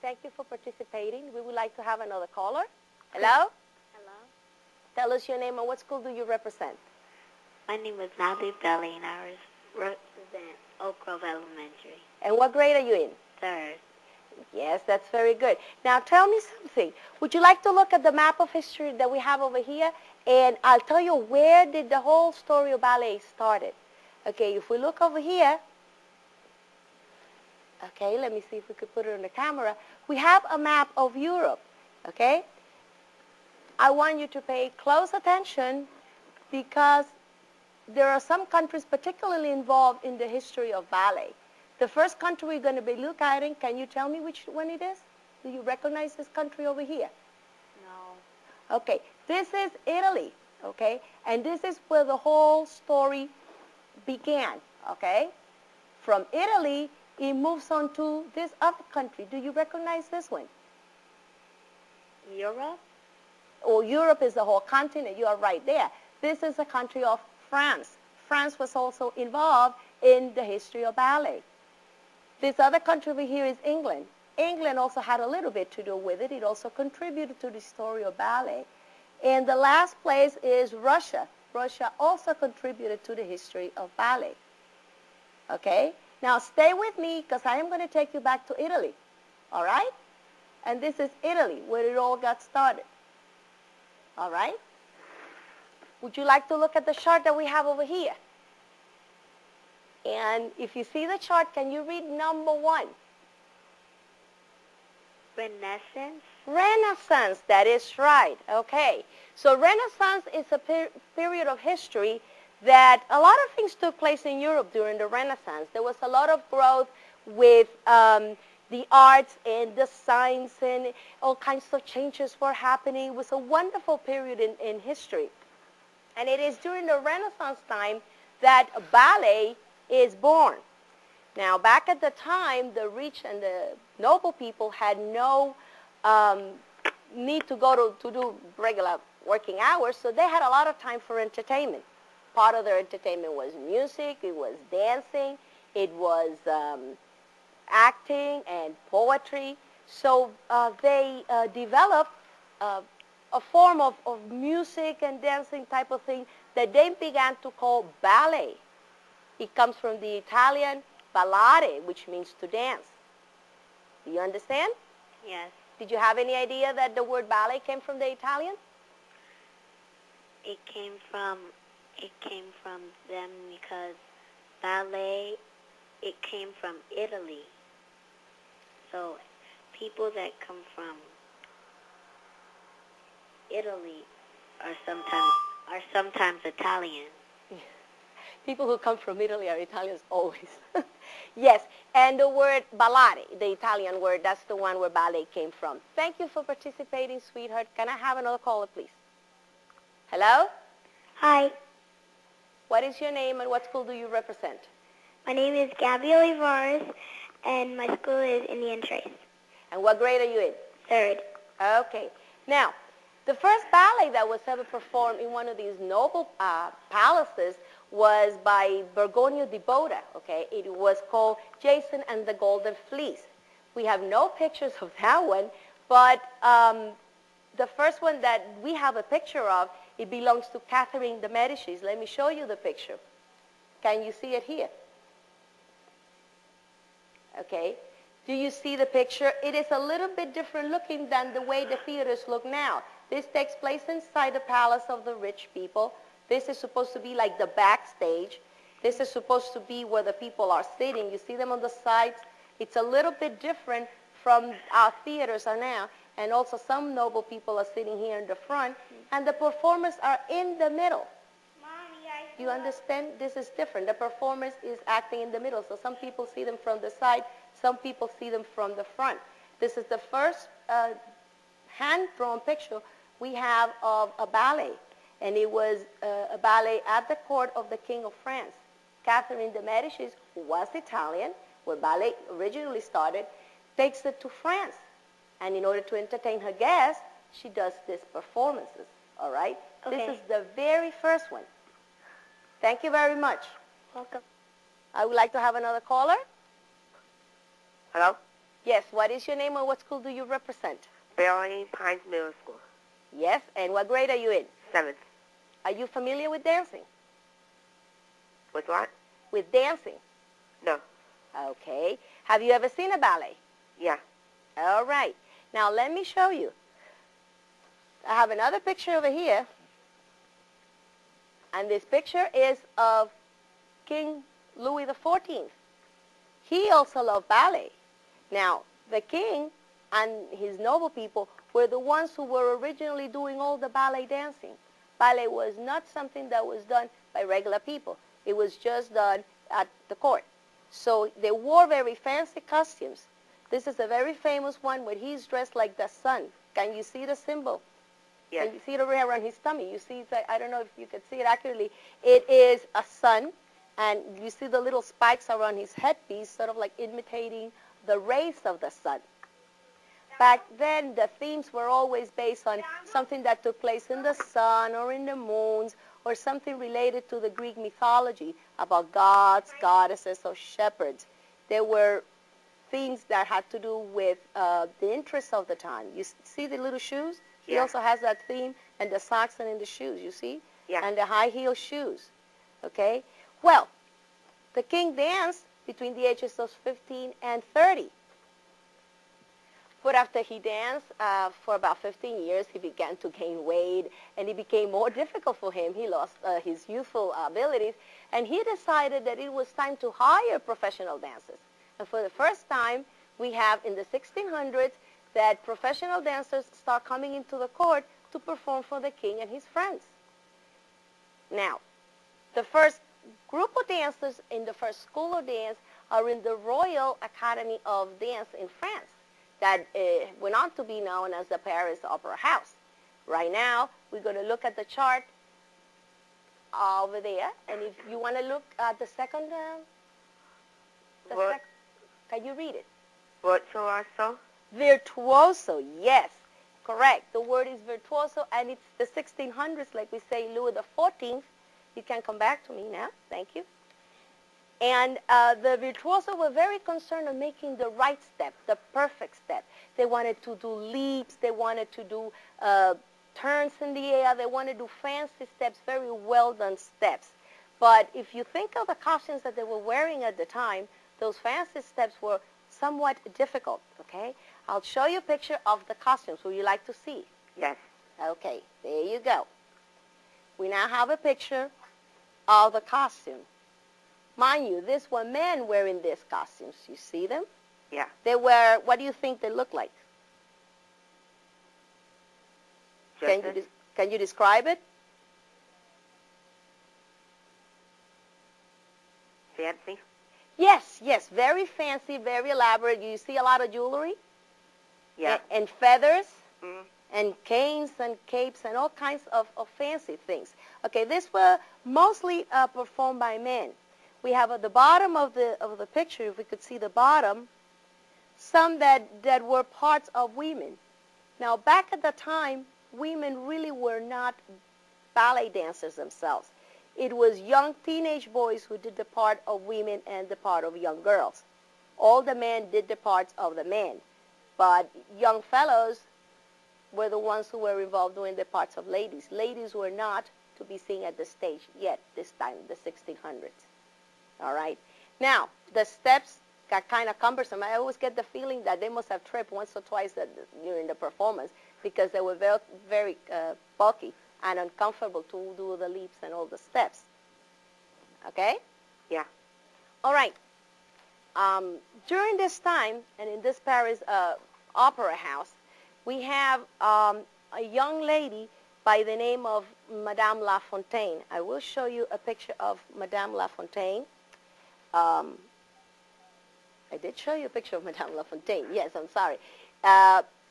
Thank you for participating. We would like to have another caller. Hello? Hello. Tell us your name and what school do you represent? My name is Natalie Belly, and I represent Oak Grove Elementary. And what grade are you in? Third. Yes, that's very good. Now tell me something. Would you like to look at the map of history that we have over here? And I'll tell you where did the whole story of ballet started. Okay, if we look over here, okay, let me see if we could put it on the camera. We have a map of Europe, okay? I want you to pay close attention because there are some countries particularly involved in the history of ballet. The first country we're going to be looking at, can you tell me which one it is? Do you recognize this country over here? No. Okay, this is Italy, okay? And this is where the whole story began, okay? From Italy, it moves on to this other country. Do you recognize this one? Europe? Oh, Europe is the whole continent. You are right there. This is the country of France. France was also involved in the history of ballet. This other country over here is England. England also had a little bit to do with it. It also contributed to the story of ballet. And the last place is Russia. Russia also contributed to the history of ballet. Okay? Now stay with me because I am going to take you back to Italy. All right? And this is Italy, where it all got started. All right? Would you like to look at the chart that we have over here? And if you see the chart, can you read number 1? Renaissance? Renaissance, that is right. Okay. So Renaissance is a period of history that a lot of things took place in Europe during the Renaissance. There was a lot of growth with the arts and the science, and all kinds of changes were happening. It was a wonderful period in history. And it is during the Renaissance time that ballet is born. Now, back at the time, the rich and the noble people had no need to go to do regular working hours, so they had a lot of time for entertainment. Part of their entertainment was music, it was dancing, it was acting and poetry. So they developed a form of music and dancing type of thing that they began to call ballet. It comes from the Italian ballare, which means to dance. Do you understand? Yes. Did you have any idea that the word ballet came from the Italian? It came from them because ballet, it came from Italy. So people that come from Italy are sometimes Italian. People who come from Italy are Italians always. Yes, and the word ballare, the Italian word, that's the one where ballet came from. Thank you for participating, sweetheart. Can I have another caller, please? Hello? Hi. What is your name and what school do you represent? My name is Gabby Olivares, and my school is Indian Trace. And what grade are you in? Third. Okay. Now, the first ballet that was ever performed in one of these noble palaces was by Bergoglio di Boda, okay? It was called Jason and the Golden Fleece. We have no pictures of that one, but the first one that we have a picture of, it belongs to Catherine de Medici. Let me show you the picture. Can you see it here? Okay. Do you see the picture? It is a little bit different looking than the way the theaters look now. This takes place inside the palace of the rich people. This is supposed to be like the backstage. This is supposed to be where the people are sitting. You see them on the sides. It's a little bit different from our theaters are now. And also some noble people are sitting here in the front. And the performers are in the middle. Mommy, You understand? This is different. The performers is acting in the middle. So some people see them from the side. Some people see them from the front. This is the first hand-drawn picture we have of a ballet. And it was a ballet at the court of the King of France. Catherine de Medici, who was Italian, where ballet originally started, takes it to France. And in order to entertain her guests, she does these performances, all right? Okay. This is the very first one. Thank you very much. Welcome. I would like to have another caller. Hello? Yes, what is your name and what school do you represent? Ballet Pines Middle School. Yes, and what grade are you in? 7th. Are you familiar with dancing? With what? With dancing? No. Okay. Have you ever seen a ballet? Yeah. All right. Now let me show you. I have another picture over here. And this picture is of King Louis XIV. He also loved ballet. Now, the king and his noble people were the ones who were originally doing all the ballet dancing. Ballet was not something that was done by regular people. It was just done at the court. So they wore very fancy costumes. This is a very famous one where he's dressed like the sun. Can you see the symbol? Yes. Can you see it around his tummy? You see, I don't know if you can see it accurately. It is a sun, and you see the little spikes around his headpiece, sort of like imitating the rays of the sun. Back then, the themes were always based on something that took place in the sun or in the moons or something related to the Greek mythology about gods, goddesses, or shepherds. There were things that had to do with the interests of the time. You see the little shoes? He Yeah. also has that theme, and the socks and in the shoes, you see? Yeah. And the high heel shoes, okay? Well, the king danced between the ages of 15 and 30. But after he danced for about 15 years, he began to gain weight, and it became more difficult for him. He lost his youthful abilities, and he decided that it was time to hire professional dancers. And for the first time, we have in the 1600s that professional dancers start coming into the court to perform for the king and his friends. Now, the first group of dancers in the first school of dance are in the Royal Academy of Dance in France that went on to be known as the Paris Opera House. Right now, we're going to look at the chart over there, and if you want to look at the second, can you read it? Virtuoso? Virtuoso, yes, correct. The word is virtuoso, and it's the 1600s, like we say, Louis XIV. You can come back to me now. Thank you. And the virtuoso were very concerned on making the right step, the perfect step. They wanted to do leaps. They wanted to do turns in the air. They wanted to do fancy steps, very well-done steps. But if you think of the costumes that they were wearing at the time, those fancy steps were somewhat difficult, okay? I'll show you a picture of the costumes. Would you like to see? Yes. Okay, there you go. We now have a picture of the costume. Mind you, these were men wearing these costumes. You see them? Yeah. They were, what do you think they look like? Can you describe it? Fancy? Yes, yes, very fancy, very elaborate. You see a lot of jewelry? Yeah. And feathers? Mm. And canes and capes and all kinds of fancy things. Okay, these were mostly performed by men. We have at the bottom of the picture, if we could see the bottom, some that were parts of women. Now, back at the time, women really were not ballet dancers themselves. It was young teenage boys who did the part of women and the part of young girls. All the men did the parts of the men, but young fellows were the ones who were involved doing the parts of ladies. Ladies were not to be seen at the stage yet, this time, the 1600s. All right? Now, the steps got kind of cumbersome. I always get the feeling that they must have tripped once or twice during the performance because they were very, very bulky and uncomfortable to do the leaps and all the steps. Okay? Yeah. All right. During this time, and in this Paris Opera House, we have a young lady by the name of Madame La Fontaine. I will show you a picture of Madame La Fontaine. I did show you a picture of Madame La Fontaine. Yes, I'm sorry.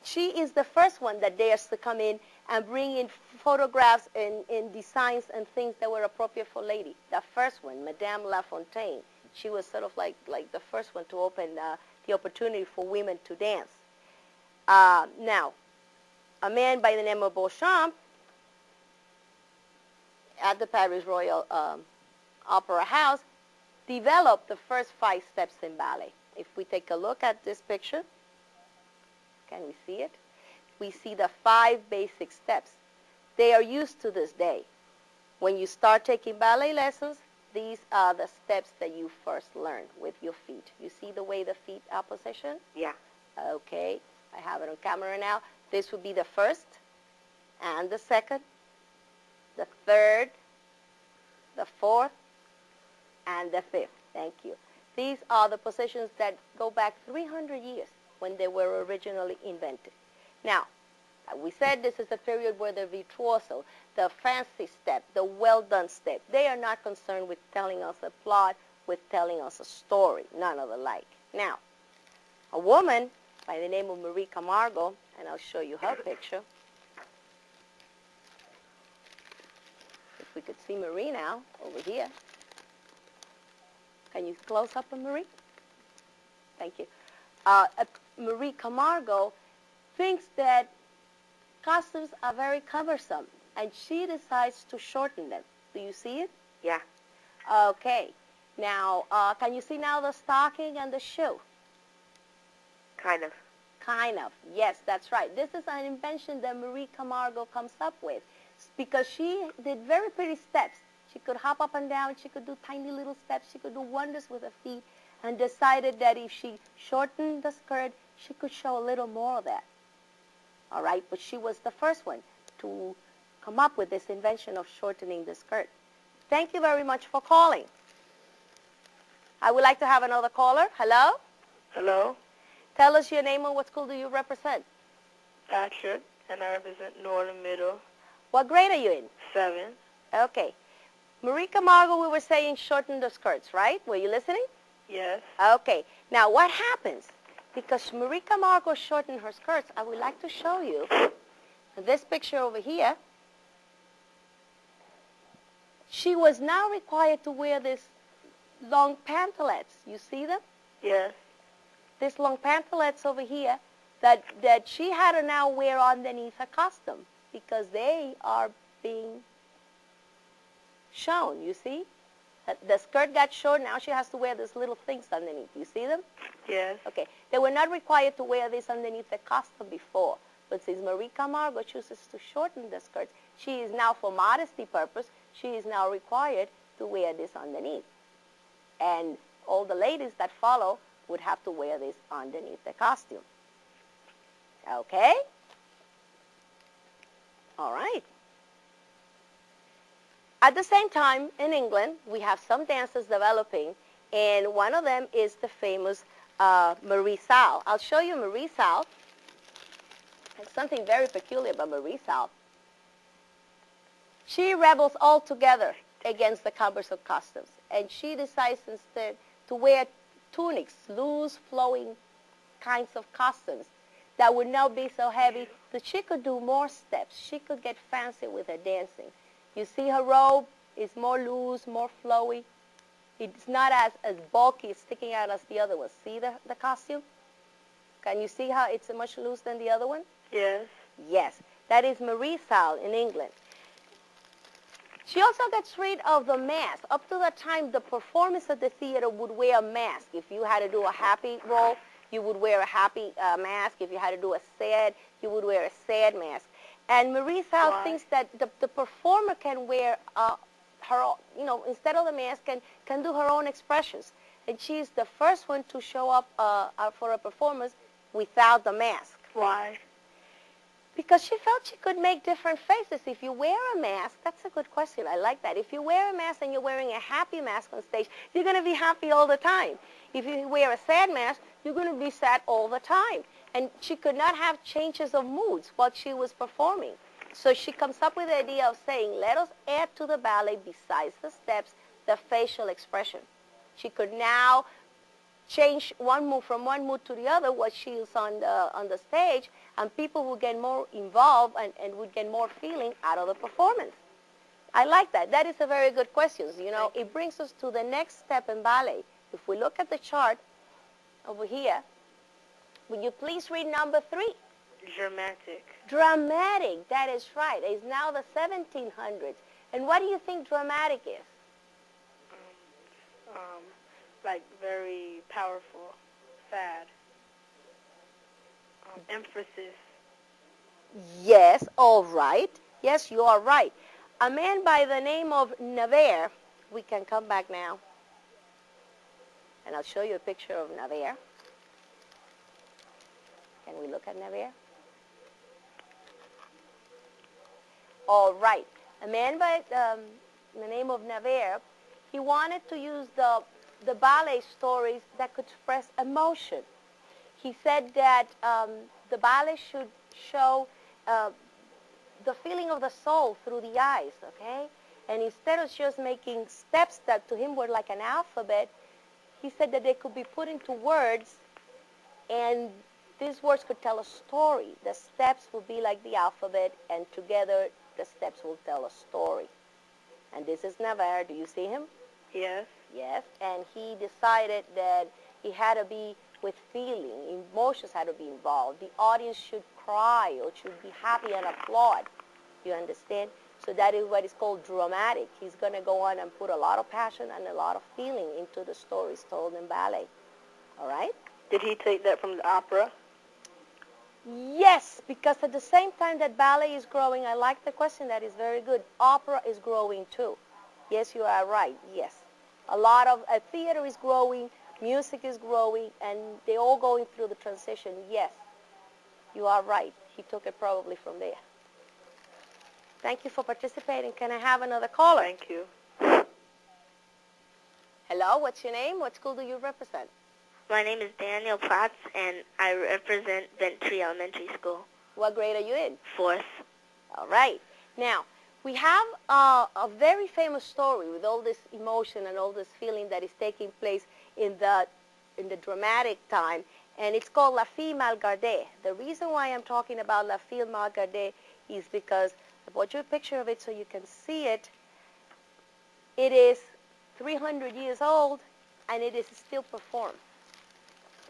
She is the first one that dares to come in and bring in photographs and designs and things that were appropriate for lady. The first one, Madame La Fontaine. She was sort of like the first one to open the opportunity for women to dance. Now, a man by the name of Beauchamp at the Paris Royal Opera House developed the first 5 steps in ballet. If we take a look at this picture, Can we see it? We see the 5 basic steps. They are used to this day. When you start taking ballet lessons, these are the steps that you first learn with your feet. You see the way the feet are positioned? Yeah. Okay, I have it on camera now. This would be the first and the second, the third, the fourth, and the fifth. Thank you. These are the positions that go back 300 years when they were originally invented. Now, we said this is a period where the virtuoso, the fancy step, the well-done step, they are not concerned with telling us a plot, with telling us a story, none of the like. Now, a woman by the name of Marie Camargo, and I'll show you her picture. If we could see Marie now, over here. Can you close up on Marie? Thank you. Marie Camargo thinks that costumes are very cumbersome, and she decides to shorten them. Do you see it? Yeah. Okay. Now, can you see now the stocking and the shoe? Kind of. Kind of. Yes, that's right. This is an invention that Marie Camargo comes up with because she did very pretty steps. She could hop up and down. She could do tiny little steps. She could do wonders with her feet, and decided that if she shortened the skirt, she could show a little more of that. All right, but she was the first one to come up with this invention of shortening the skirt. Thank you very much for calling. I would like to have another caller. Hello? Hello, Tell us your name and what school do you represent? Patrick, and I represent Northern Middle, What grade are you in? 7. Okay. Marie Camargo, we were saying shorten the skirts, right? Were you listening? Yes. Okay. Now, what happens? Because Marie Camargo shortened her skirts, I would like to show you this picture over here. She was now required to wear these long pantalettes. You see them? Yes. These long pantalettes over here that she had to now wear underneath her costume because they are being shown, you see? The skirt got short, now she has to wear these little things underneath. You see them? Yes. Okay. They were not required to wear this underneath the costume before, but since Marie Camargo chooses to shorten the skirts, she is now, for modesty purpose, she is now required to wear this underneath. And all the ladies that follow would have to wear this underneath the costume. Okay? All right. At the same time, in England, we have some dances developing, and one of them is the famous Marie Sal. I'll show you Marie Sal. There's something very peculiar about Marie Sal. She rebels altogether against the cumbersome costumes, and she decides instead to wear tunics, loose, flowing kinds of costumes that would not be so heavy that she could do more steps. She could get fancy with her dancing. You see her robe is more loose, more flowy. It's not as bulky, sticking out as the other one. See the costume? Can you see how it's much loose than the other one? Yes. Yes. That is Marie Sal in England. She also gets rid of the mask. Up to that time, the performers at the theater would wear a mask. If you had to do a happy role, you would wear a happy mask. If you had to do a sad, you would wear a sad mask. And Marie Sal thinks that the performer can wear her, instead of the mask, can do her own expressions. And she's the first one to show up for a performance without the mask. Why? Because she felt she could make different faces. If you wear a mask, that's a good question. I like that. If you wear a mask and you're wearing a happy mask on stage, you're going to be happy all the time. If you wear a sad mask, you're going to be sad all the time. And she could not have changes of moods while she was performing. So she comes up with the idea of saying, let us add to the ballet, besides the steps, the facial expression. She could now change from one mood to the other while she is on the stage, and people would get more involved and would get more feeling out of the performance. I like that. That is a very good question. It brings us to the next step in ballet. If we look at the chart over here, would you please read number 3? Dramatic. Dramatic, that is right. It's now the 1700s. And what do you think dramatic is? Like very powerful, sad. Emphasis. Yes, all right. Yes, you are right. A man by the name of Navarre, we can come back now, and I'll show you a picture of Navarre. Can we look at Navarre? All right. A man by the name of Navarre, he wanted to use the ballet stories that could express emotion. He said that the ballet should show the feeling of the soul through the eyes, okay? And instead of just making steps that to him were like an alphabet, he said that they could be put into words, and these words could tell a story. The steps would be like the alphabet, and together the steps will tell a story. And this is Navarre. Do you see him? Yes. Yes. And he decided that he had to be with feeling. Emotions had to be involved. The audience should cry or should be happy and applaud. You understand? So that is what is called dramatic. He's going to go on and put a lot of passion and a lot of feeling into the stories told in ballet. All right? Did he take that from the opera? Yes, because at the same time that ballet is growing, I like the question. That is very good. Opera is growing too. Yes, you are right. Yes. A lot of theater is growing, music is growing, and they're all going through the transition. Yes, you are right. He took it probably from there. Thank you for participating. Can I have another caller? Thank you. Hello, what's your name? What school do you represent? My name is Daniel Platz, and I represent Ventry Elementary School. What grade are you in? 4th. All right. Now, we have a very famous story with all this emotion and all this feeling that is taking place in the dramatic time, and it's called La Fille Malgardée. The reason why I'm talking about La Fille Malgardée is because I brought you a picture of it so you can see it. It is 300 years old, and it is still performed.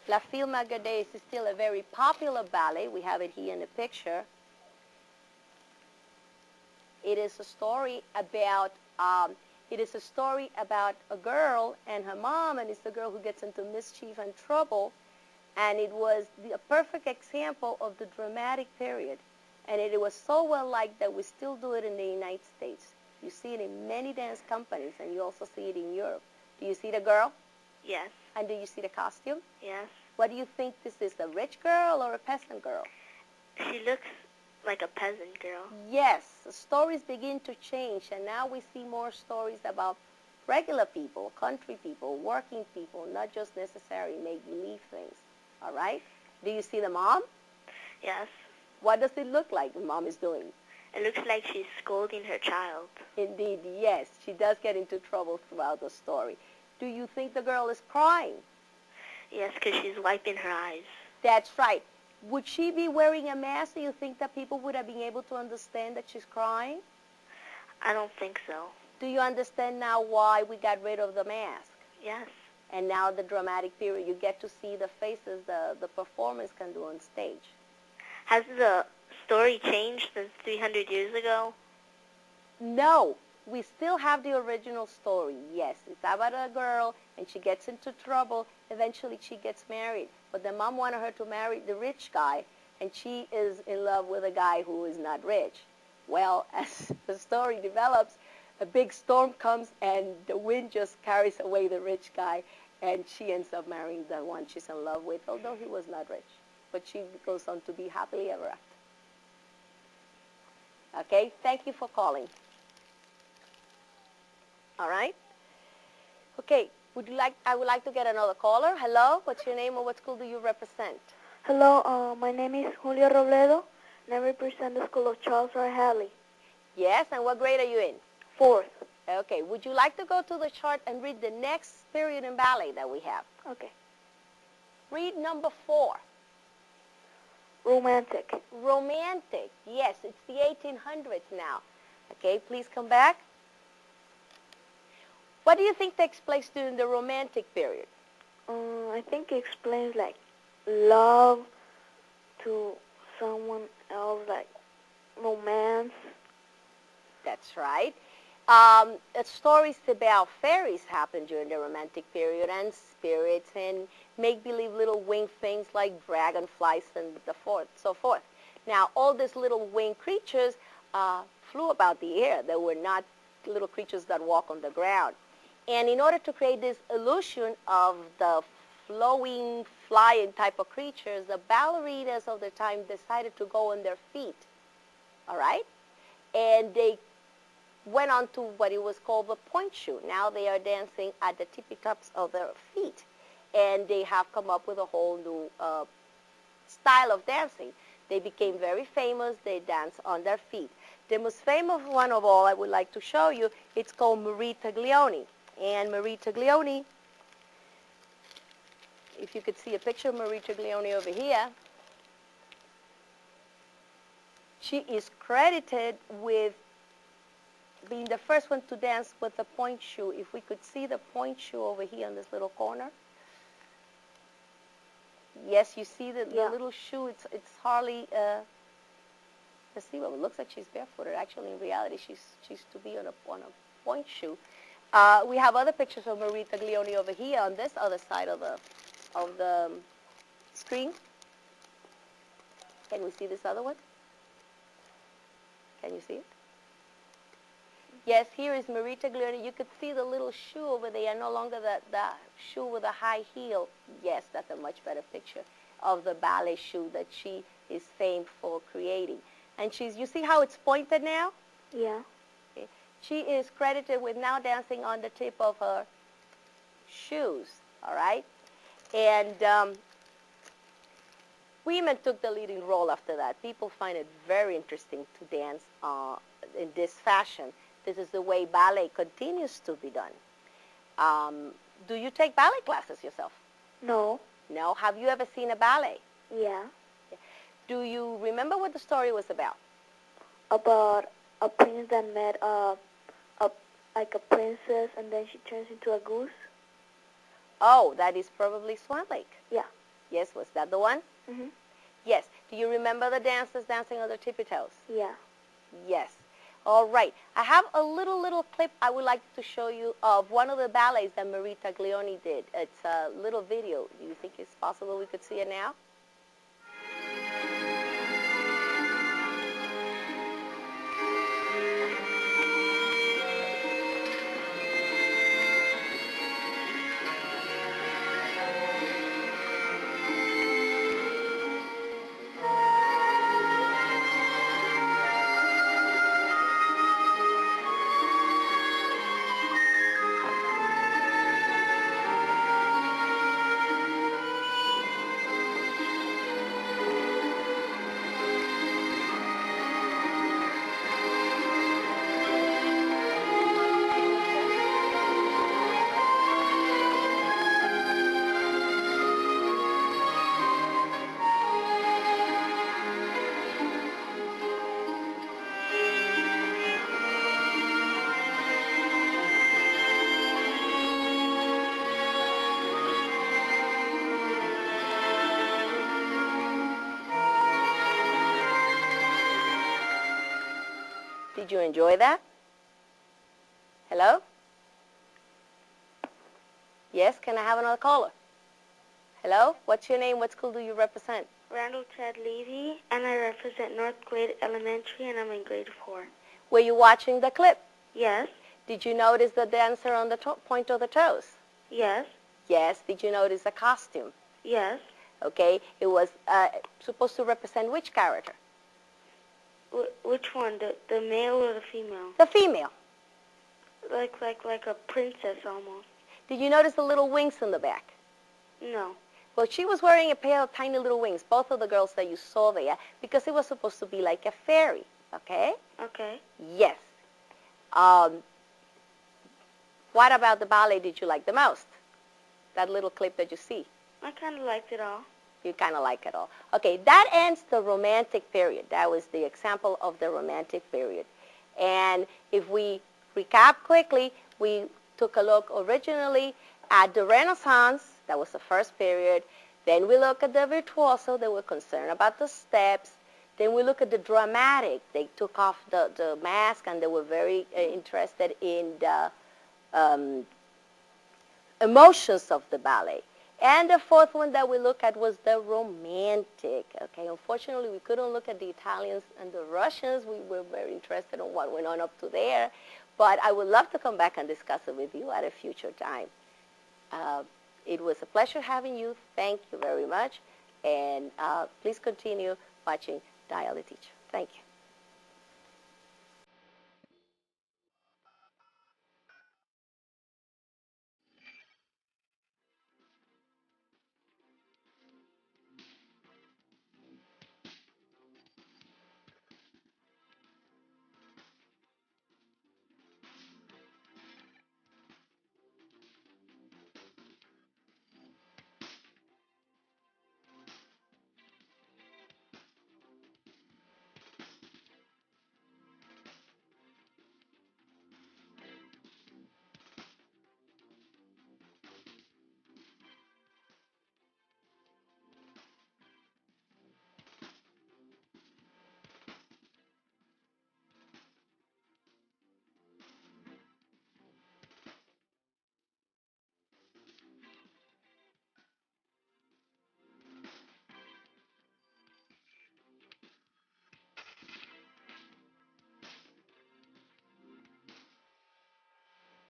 La Fille Malgardée is still a very popular ballet. We have it here in the picture. It is a story about a girl and her mom, and it's the girl who gets into mischief and trouble. And it was a perfect example of the dramatic period. And it was so well liked that we still do it in the United States. You see it in many dance companies, and you also see it in Europe. Do you see the girl? Yes. And do you see the costume? Yes. What do you think this is, a rich girl or a peasant girl? She looks like a peasant girl. Yes, the stories begin to change, and now we see more stories about regular people, country people, working people, not just necessarily make-believe things. All right? Do you see the mom? Yes. What does it look like the mom is doing? It looks like she's scolding her child. Indeed, yes. She does get into trouble throughout the story. Do you think the girl is crying? Yes, because she's wiping her eyes. That's right. Would she be wearing a mask? Do you think that people would have been able to understand that she's crying? I don't think so. Do you understand now why we got rid of the mask? Yes. And now the dramatic period, you get to see the faces the performers can do on stage. Has the story changed since 300 years ago? No, we still have the original story. Yes, it's about a girl, and she gets into trouble. Eventually, she gets married. But the mom wanted her to marry the rich guy, and she is in love with a guy who is not rich. Well, as the story develops, a big storm comes, and the wind just carries away the rich guy, and she ends up marrying the one she's in love with, although he was not rich. But she goes on to be happily ever after. Okay, thank you for calling. All right? Okay, I would like to get another caller. Hello, what's your name or what school do you represent? Hello, my name is Julia Robledo, and I represent the school of Charles R. Hadley. Yes, and what grade are you in? 4th. Okay, would you like to go to the chart and read the next period in ballet that we have? Okay. Read number 4. Romantic. Romantic. Yes, it's the 1800s now. Okay, please come back. What do you think takes place during the romantic period? I think it explains like love to someone else, like romance. That's right. Stories about fairies happened during the Romantic period, and spirits, and make-believe little winged things like dragonflies and so forth. Now, all these little winged creatures flew about the air. They were not little creatures that walk on the ground. And in order to create this illusion of the flowing, flying type of creatures, the ballerinas of the time decided to go on their feet, all right? And they went on to what it was called the point shoe. Now they are dancing at the tippy tops of their feet. And they have come up with a whole new style of dancing. They became very famous. They dance on their feet. The most famous one of all I would like to show you, it's called Marie Taglioni. And Marie Taglioni, if you could see a picture of Marie Taglioni over here, she is credited with being the first one to dance with the point shoe. If we could see the point shoe over here in this little corner. Yes, you see the little shoe. It's hardly perceivable. It looks like she's barefooted. Actually, in reality, she's to be on a point shoe. We have other pictures of Marie Taglioni over here on this other side of the screen. Can we see this other one? Can you see it? Yes, here is Marie Taglioni. You could see the little shoe over there, no longer the shoe with a high heel. Yes, that's a much better picture of the ballet shoe that she is famed for creating. And you see how it's pointed now? Yeah. Okay. She is credited with now dancing on the tip of her shoes, all right? And women took the leading role after that. People find it very interesting to dance in this fashion. This is the way ballet continues to be done. Do you take ballet classes yourself? No. No? Have you ever seen a ballet? Yeah. Do you remember what the story was about? About a prince that met like a princess, and then she turns into a goose. Oh, that is probably Swan Lake. Yeah. Yes, was that the one? Mhm. Yes. Do you remember the dancers dancing on their tippy toes? Yeah. Yes. All right. I have a little clip I would like to show you of one of the ballets that Marie Taglioni did. It's a little video. Do you think it's possible we could see it now? Did you enjoy that? Hello? Yes, can I have another caller? Hello? What's your name? What school do you represent? Randall Chad Levy, and I represent North Grade Elementary, and I'm in grade 4. Were you watching the clip? Yes. Did you notice the dancer on the point of the toes? Yes. Yes. Did you notice the costume? Yes. Okay. It was supposed to represent which character? Which one? The male or the female? The female. Like a princess almost. Did you notice the little wings in the back? No. Well, she was wearing a pair of tiny little wings, both of the girls that you saw there, because it was supposed to be like a fairy, okay? Okay. Yes. What about the ballet did you like the most? That little clip that you see. I kind of liked it all. You kind of like it all. Okay, that ends the Romantic period. That was the example of the Romantic period. And if we recap quickly, we took a look originally at the Renaissance. That was the first period. Then we look at the virtuoso. They were concerned about the steps. Then we look at the dramatic. They took off the mask, and they were very interested in the emotions of the ballet. And the fourth one that we look at was the romantic. Okay, unfortunately, we couldn't look at the Italians and the Russians. We were very interested in what went on up to there. But I would love to come back and discuss it with you at a future time. It was a pleasure having you. Thank you very much. And please continue watching Dial a Teacher. Thank you.